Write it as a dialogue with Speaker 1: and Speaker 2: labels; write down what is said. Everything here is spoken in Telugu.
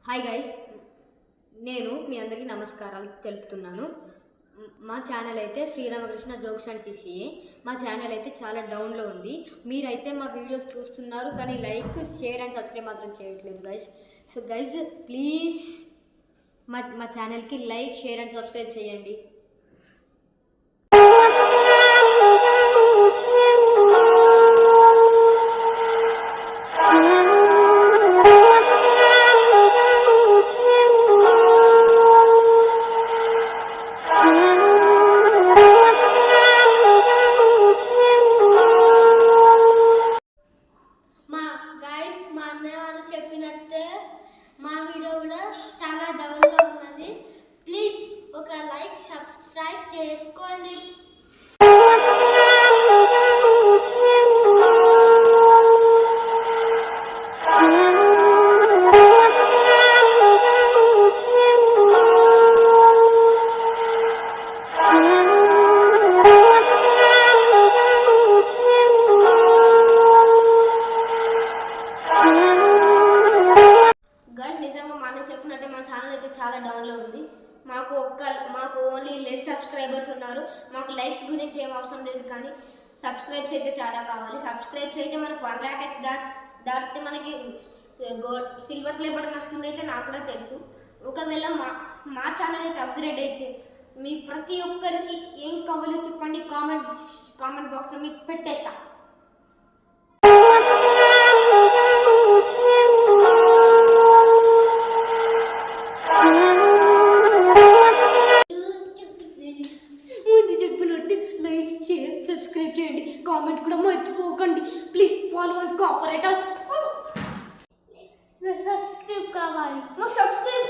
Speaker 1: హాయ్ గైస్, నేను మీ అందరికీ నమస్కారాలు తెలుపుతున్నాను. మా ఛానల్ అయితే శ్రీరామకృష్ణ జోక్స్ అండ్ సిసిఏ. మా ఛానల్ అయితే చాలా డౌన్లో ఉంది. మీరైతే మా వీడియోస్ చూస్తున్నారు కానీ లైక్, షేర్ అండ్ సబ్స్క్రైబ్ మాత్రం చేయట్లేదు గైస్. సో గైస్ ప్లీజ్ మా ఛానల్కి లైక్, షేర్ అండ్ సబ్స్క్రైబ్ చేయండి.
Speaker 2: మా అన్నయ్య వాళ్ళు చెప్పినట్టే మా వీడియో కూడా చాలా డౌన్లో ఉన్నది. ప్లీజ్ ఒక లైక్, సబ్స్క్రైబ్ చేసుకోండి. నిజంగా మా అన్న చెప్పినట్టే మా ఛానల్ అయితే చాలా డౌన్లో ఉంది. మాకు ఓన్లీ లెస్ సబ్స్క్రైబర్స్ ఉన్నారు. మాకు లైక్స్ గురించి ఏం అవసరం లేదు, కానీ సబ్స్క్రైబ్స్ అయితే చాలా కావాలి. సబ్స్క్రైబ్స్ అయితే మనకు 1 lakh అయితే దాటితే మనకి సిల్వర్ ప్లే బటన్ వస్తుంది అయితే నాకు కూడా తెలుసు. ఒకవేళ మా ఛానల్ అయితే అప్గ్రేడ్ అయితే మీ ప్రతి ఒక్కరికి ఏం కావాలో చెప్పండి, కామెంట్ బాక్స్లో మీకు పెట్టేస్తా. లైక్, షేర్, సబ్స్క్రైబ్ చేయండి. కామెంట్ కూడా మర్చిపోకండి. Please follow and cooperators. Subscribe కావాలి, మాకు సబ్స్క్రైబ్